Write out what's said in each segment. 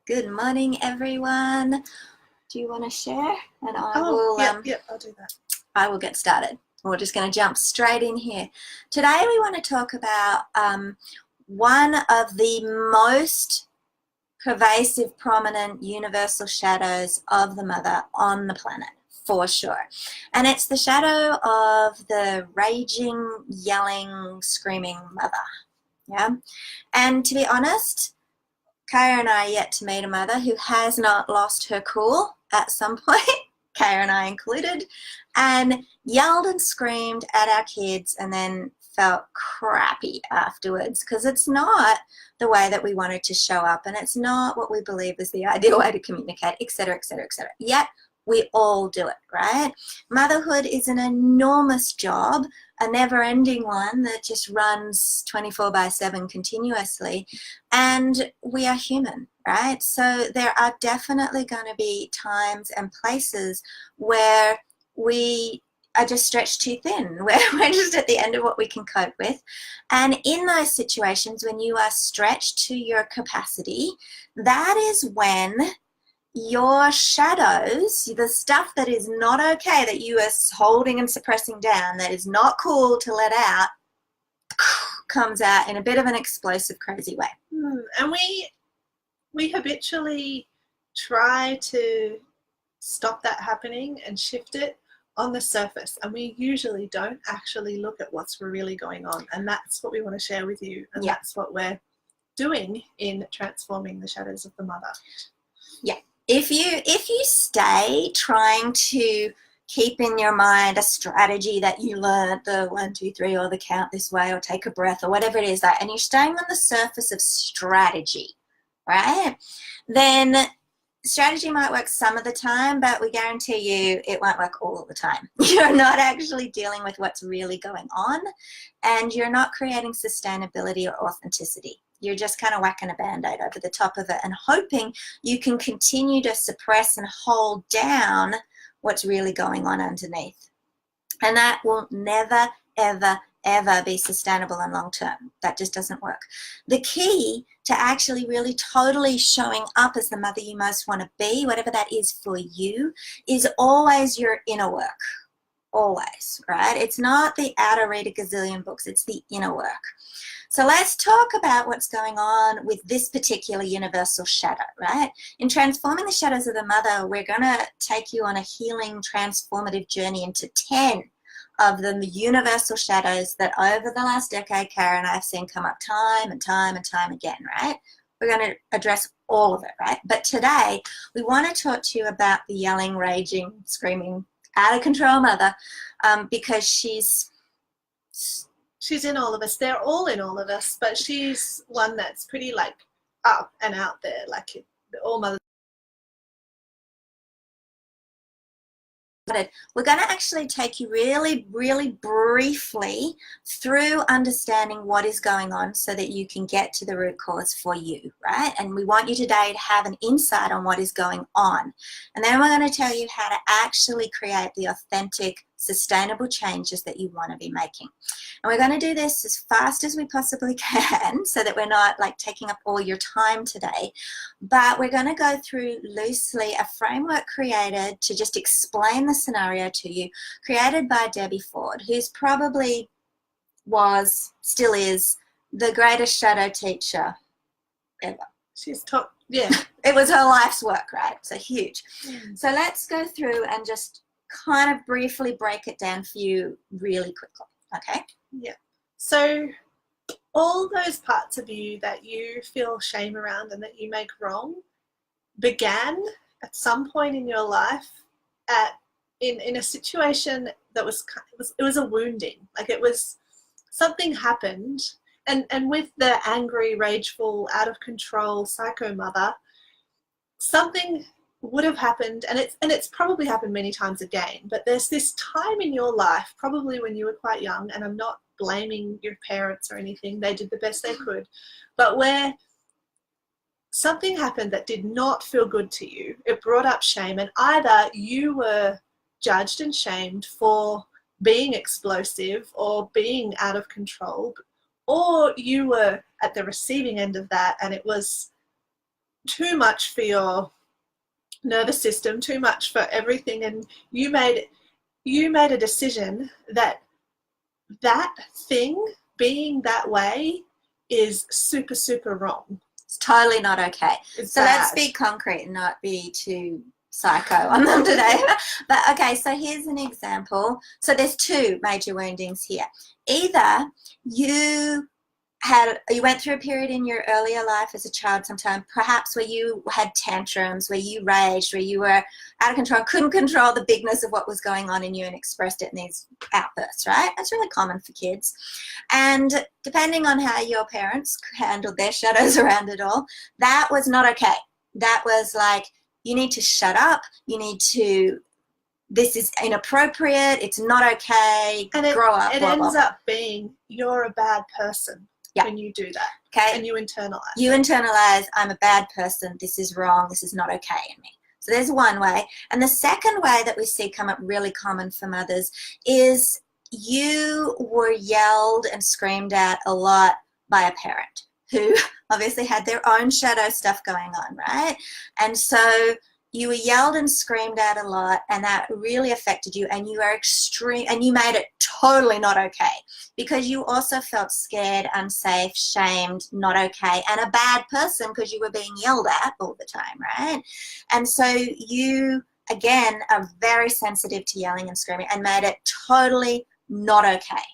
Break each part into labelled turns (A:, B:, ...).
A: Good morning, everyone. Do you want to share? And
B: I'll do that.
A: I will get started. We're just going to jump straight in here. Today we want to talk about one of the most pervasive, prominent, universal shadows of the mother on the planet, for sure. And it's the shadow of the raging, yelling, screaming mother. Yeah. And to be honest, Kaya and I are yet to meet a mother who has not lost her cool at some point, Kaya and I included, and yelled and screamed at our kids and then felt crappy afterwards because it's not the way that we wanted to show up and it's not what we believe is the ideal way to communicate, etc., etc., etc. Yet we all do it, right? Motherhood is an enormous job, a never-ending one that just runs 24/7 continuously, and we are human, right? So there are definitely going to be times and places where we are just stretched too thin, where we're just at the end of what we can cope with. And in those situations, when you are stretched to your capacity, that is when your shadows, the stuff that is not okay, that you are holding and suppressing down, that is not cool to let out, comes out in a bit of an explosive, crazy way.
B: And we habitually try to stop that happening and shift it on the surface, and we usually don't actually look at what's really going on, and that's what we want to share with you, and that's what we're doing in transforming the shadows of the mother.
A: Yeah. If you stay trying to keep in your mind a strategy that you learned, the 1, 2, 3, or the count this way, or take a breath, or whatever it is, that, and you're staying on the surface of strategy, right? Then strategy might work some of the time, but we guarantee you it won't work all of the time. You're not actually dealing with what's really going on, and you're not creating sustainability or authenticity. You're just kind of whacking a Band-Aid over the top of it and hoping you can continue to suppress and hold down what's really going on underneath. And that will never, ever, ever be sustainable and long-term. That just doesn't work. The key to actually really totally showing up as the mother you most want to be, whatever that is for you, is always your inner work. Always, right? It's not the outer read a gazillion books, it's the inner work. So let's talk about what's going on with this particular universal shadow, right? In transforming the shadows of the mother, we're going to take you on a healing, transformative journey into 10 of the universal shadows that over the last decade, Kara and I have seen come up time and time and time again, right? We're going to address all of it, right? But today, we want to talk to you about the yelling, raging, screaming, out of control mother, because she's
B: in all of us. They're all in all of us, but she's one that's pretty like up and out there, like all mothers.
A: We're going to actually take you really, really briefly through understanding what is going on so that you can get to the root cause for you, right? And we want you today to have an insight on what is going on. And then we're going to tell you how to actually create the authentic, sustainable changes that you want to be making. And we're going to do this as fast as we possibly can so that we're not like taking up all your time today. But we're going to go through loosely a framework created to just explain the scenario to you, created by Debbie Ford, who's probably still is, the greatest shadow teacher ever.
B: She's top, yeah.
A: It was her life's work, right? So huge. So let's go through and just kind of briefly break it down for you really quickly, okay?
B: Yeah. So all those parts of you that you feel shame around and that you make wrong began at some point in your life in a situation that was a wounding. Like it was something happened, and with the angry, rageful, out of control psycho mother, something would have happened, and it's probably happened many times again, but there's this time in your life, probably when you were quite young, and I'm not blaming your parents or anything, they did the best they could, but where something happened that did not feel good to you. It brought up shame, and either you were judged and shamed for being explosive or being out of control, or you were at the receiving end of that, and it was too much for your nervous system, too much for everything, and you made a decision that thing being that way is super, super wrong.
A: It's totally not okay.
B: It's
A: so
B: bad.
A: Let's be concrete and not be too psycho on them today. But okay, so here's an example. So there's two major woundings here. Either you went through a period in your earlier life as a child sometime, perhaps where you had tantrums, where you raged, where you were out of control, couldn't control the bigness of what was going on in you and expressed it in these outbursts, right? That's really common for kids. And depending on how your parents handled their shadows around it all, that was not okay. That was like, you need to shut up, this is inappropriate, it's not okay,
B: and
A: grow up.
B: It
A: blah,
B: ends
A: blah, blah.
B: up being you're a bad person.
A: Yeah.
B: When you do that.
A: Okay.
B: And you internalize.
A: I'm a bad person, this is wrong, this is not okay in me. So there's one way. And the second way that we see come up really common for mothers is you were yelled and screamed at a lot by a parent who obviously had their own shadow stuff going on, right? And so you were yelled and screamed at a lot, and that really affected you, and you are extreme, and you made it totally not okay because you also felt scared, unsafe, shamed, not okay, and a bad person because you were being yelled at all the time, right? And so you, again, are very sensitive to yelling and screaming and made it totally not okay.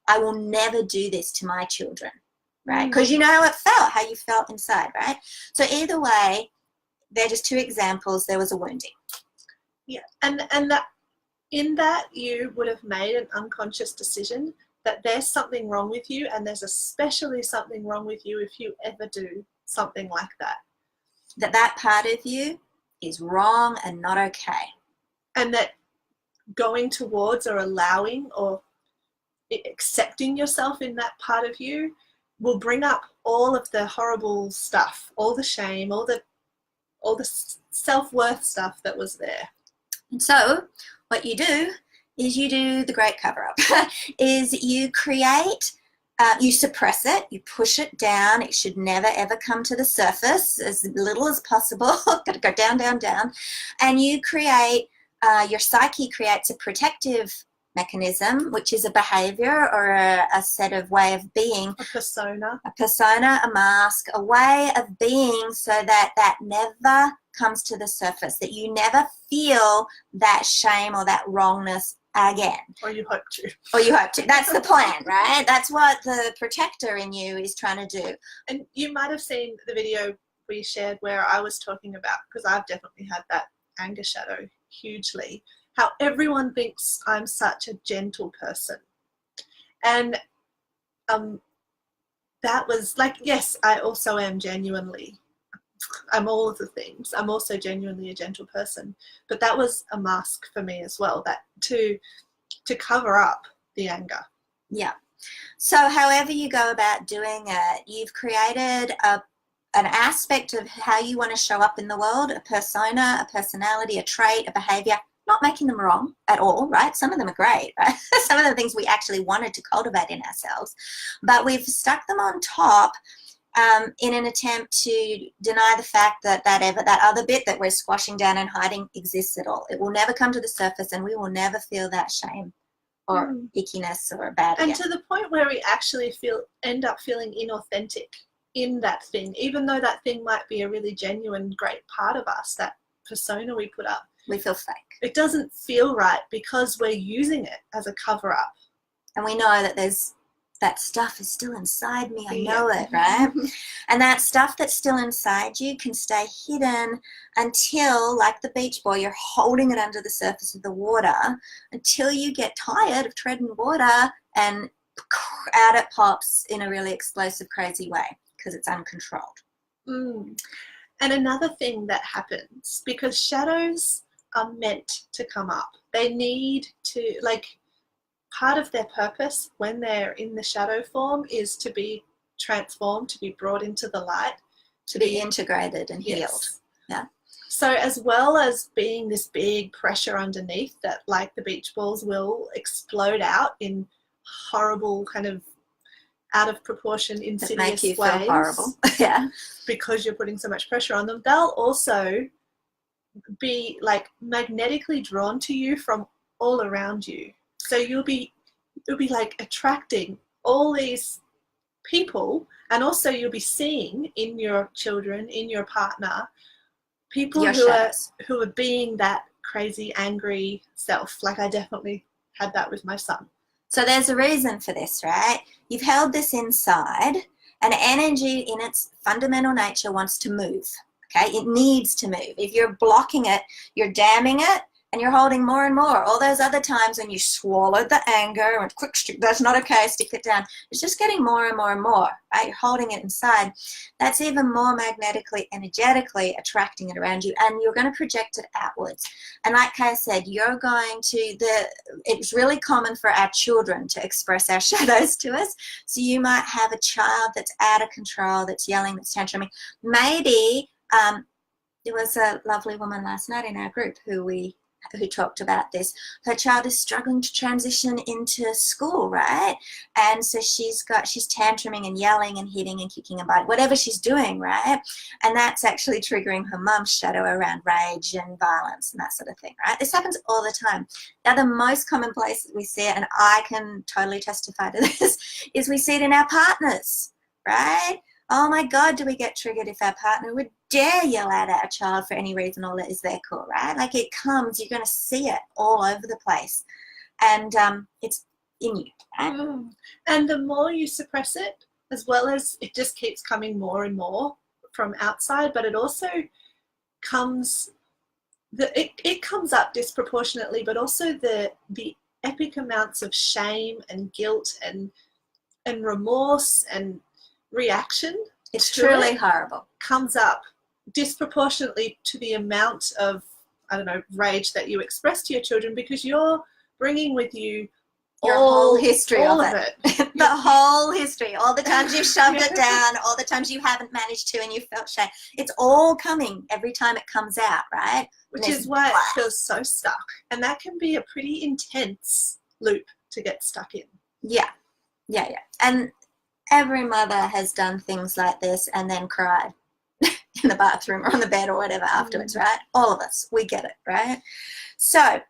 A: I will never do this to my children, right? Because you know how it felt, how you felt inside, right? So either way, they're just two examples. There was a wounding.
B: Yeah, and that in that you would have made an unconscious decision that there's something wrong with you, and there's especially something wrong with you if you ever do something like that.
A: That part of you is wrong and not okay.
B: And that going towards or allowing or accepting yourself in that part of you will bring up all of the horrible stuff, all the shame, all the self-worth stuff that was there.
A: And so what you do is you do the great cover-up, is you create, you suppress it, you push it down. It should never, ever come to the surface, as little as possible. Got to go down, down, down. And you create, your psyche creates a protective mechanism, which is a behavior or a set of way of being.
B: A persona,
A: a mask, a way of being so that never comes to the surface, that you never feel that shame or that wrongness again.
B: Or you hope to.
A: That's the plan, right? That's what the protector in you is trying to do.
B: And you might have seen the video we shared where I was talking about, because I've definitely had that anger shadow hugely, how everyone thinks I'm such a gentle person. And that was like, yes, I also am genuinely, I'm all of the things. I'm also genuinely a gentle person. But that was a mask for me as well, that to cover up the anger.
A: Yeah. So however you go about doing it, you've created an aspect of how you want to show up in the world, a persona, a personality, a trait, a behavior, not making them wrong at all, right? Some of them are great, right? Some of the things we actually wanted to cultivate in ourselves, but we've stuck them on top in an attempt to deny the fact that other bit that we're squashing down and hiding exists at all. It will never come to the surface, and we will never feel that shame or ickiness or bad
B: and
A: again.
B: To the point where we actually end up feeling inauthentic in that thing, even though that thing might be a really genuine, great part of us, that persona we put up.
A: We feel fake.
B: It doesn't feel right because we're using it as a cover-up.
A: And we know that that stuff is still inside me. I know it, right? And that stuff that's still inside you can stay hidden until, like the beach ball, you're holding it under the surface of the water until you get tired of treading water and out it pops in a really explosive, crazy way because it's uncontrolled.
B: And another thing that happens, because shadows are meant to come up. They need to, like, part of their purpose when they're in the shadow form is to be transformed, to be brought into the light,
A: to be integrated and healed.
B: Yes.
A: Yeah.
B: So as well as being this big pressure underneath that, like the beach balls, will explode out in horrible kind of out of proportion,
A: That make
B: insidious
A: you
B: ways.
A: feel horrible. Yeah.
B: Because you're putting so much pressure on them, they'll also be like magnetically drawn to you from all around you. So you'll be like attracting all these people, and also you'll be seeing in your children, in your partner, people who are being that crazy, angry self. Like I definitely had that with my son.
A: So there's a reason for this, right? You've held this inside, and energy in its fundamental nature wants to move, okay? It needs to move. If you're blocking it, you're damming it, and you're holding more and more. All those other times when you swallowed the anger and quick, that's not okay, stick it down. It's just getting more and more and more, right? You're holding it inside. That's even more magnetically, energetically attracting it around you, and you're going to project it outwards. And like I said, it's really common for our children to express our shadows to us. So you might have a child that's out of control, that's yelling, that's tantruming. Maybe there was a lovely woman last night in our group who talked about this. Her child is struggling to transition into school, right? And so she's tantruming and yelling and hitting and kicking and biting, whatever she's doing, right? And that's actually triggering her mum's shadow around rage and violence and that sort of thing, right? This happens all the time. Now, the most common place that we see it, and I can totally testify to this, is we see it in our partners, right? Oh my God, do we get triggered if our partner would dare yell out at a child for any reason or is their call, right? Like it comes, you're going to see it all over the place. And it's in you, right?
B: And the more you suppress it, as well as it just keeps coming more and more from outside, but it also comes, it comes up disproportionately, but also the epic amounts of shame and guilt and remorse and reaction,
A: it's truly horrible,
B: comes up disproportionately to the amount of, I don't know, rage that you express to your children, because you're bringing with you
A: your whole history
B: of
A: it. The whole history, all the times you've shoved it down, all the times you haven't managed to and you felt shame. It's all coming every time it comes out, right?
B: Which is why it feels so stuck. And that can be a pretty intense loop to get stuck in.
A: Yeah. And every mother has done things like this and then cried in the bathroom or on the bed or whatever afterwards, right? All of us, we get it, right? So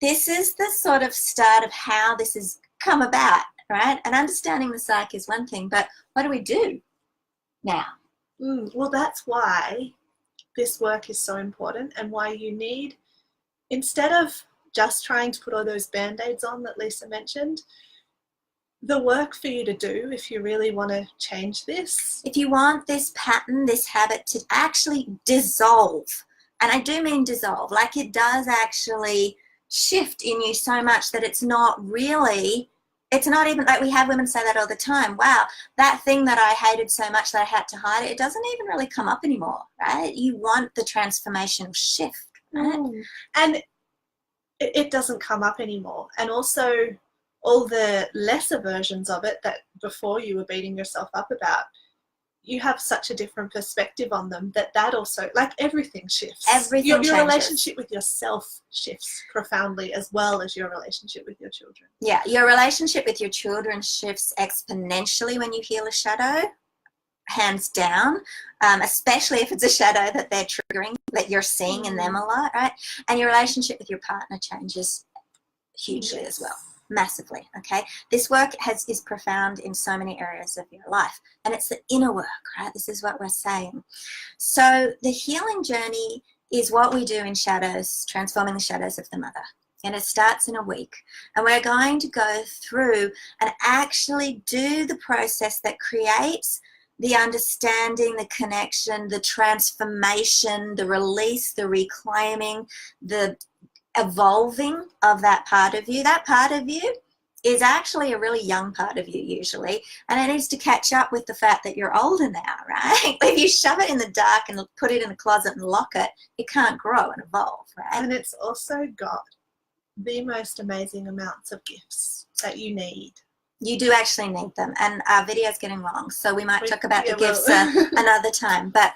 A: this is the sort of start of how this has come about, right? And understanding the psyche is one thing, but what do we do now?
B: Well, that's why this work is so important, and why you need, instead of just trying to put all those band-aids on that Lisa mentioned, the work for you to do if you really want to change this.
A: If you want this pattern, this habit to actually dissolve, and I do mean dissolve, like it does actually shift in you so much that it's not even like, we have women say that all the time, wow, that thing that I hated so much that I had to hide it doesn't even really come up anymore, right? You want the transformational shift, right?
B: And it doesn't come up anymore. And also all the lesser versions of it that before you were beating yourself up about, you have such a different perspective on them that also, like, everything shifts.
A: Your
B: relationship with yourself shifts profoundly, as well as your relationship with your children.
A: Yeah, your relationship with your children shifts exponentially when you heal a shadow, hands down, especially if it's a shadow that they're triggering, that you're seeing in them a lot, right? And your relationship with your partner changes hugely as well. Massively, okay? This work is profound in so many areas of your life, and it's the inner work, right? This is what we're saying. So the healing journey is what we do in shadows, transforming the shadows of the mother, and it starts in a week, and we're going to go through and actually do the process that creates the understanding, the connection, the transformation, the release, the reclaiming, the evolving of that part of you. That part of you is actually a really young part of you usually, and it needs to catch up with the fact that you're older now, right? If you shove it in the dark and put it in a closet and lock it, it can't grow and evolve, right?
B: And it's also got the most amazing amounts of gifts that you need.
A: You do actually need them, and our video is getting long, so we might talk about the gifts another time. But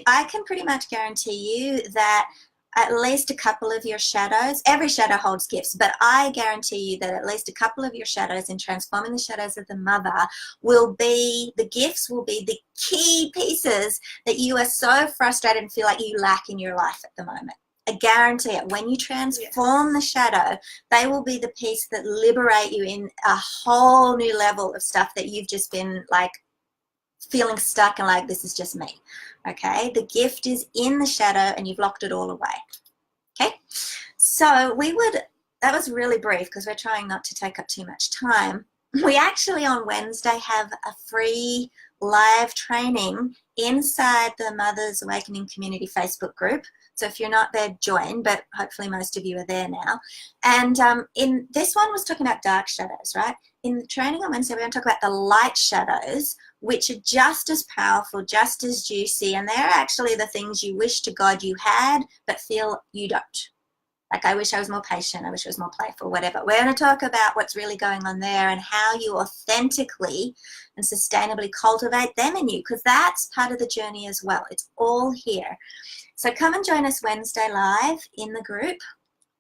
A: I can pretty much guarantee you that at least a couple of your shadows, every shadow holds gifts, but I guarantee you that at least a couple of your shadows in transforming the shadows of the mother will be, the gifts will be the key pieces that you are so frustrated and feel like you lack in your life at the moment. I guarantee it. When you transform the shadow, they will be the piece that liberate you in a whole new level of stuff that you've just been like feeling stuck and like, this is just me. Okay, the gift is in the shadow and you've locked it all away. Okay, so that was really brief because we're trying not to take up too much time. We actually on Wednesday have a free live training inside the Mothers Awakening Community Facebook group. So if you're not there, join, but hopefully most of you are there now. And in this one was talking about dark shadows, right? In the training on Wednesday, we're going to talk about the light shadows, which are just as powerful, just as juicy, and they're actually the things you wish to God you had, but feel you don't. Like, I wish I was more patient, I wish I was more playful, whatever. We're going to talk about what's really going on there and how you authentically and sustainably cultivate them in you, because that's part of the journey as well. It's all here. So come and join us Wednesday live in the group.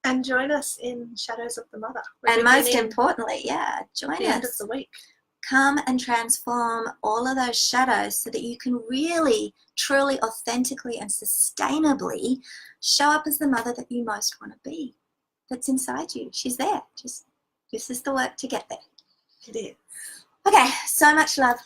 B: And join us in Shadows of the Mother.
A: And most importantly, join us.
B: End of the week.
A: Come and transform all of those shadows so that you can really, truly, authentically and sustainably show up as the mother that you most want to be. That's inside you. She's there. Just this is the work to get there.
B: It is.
A: Okay, so much love.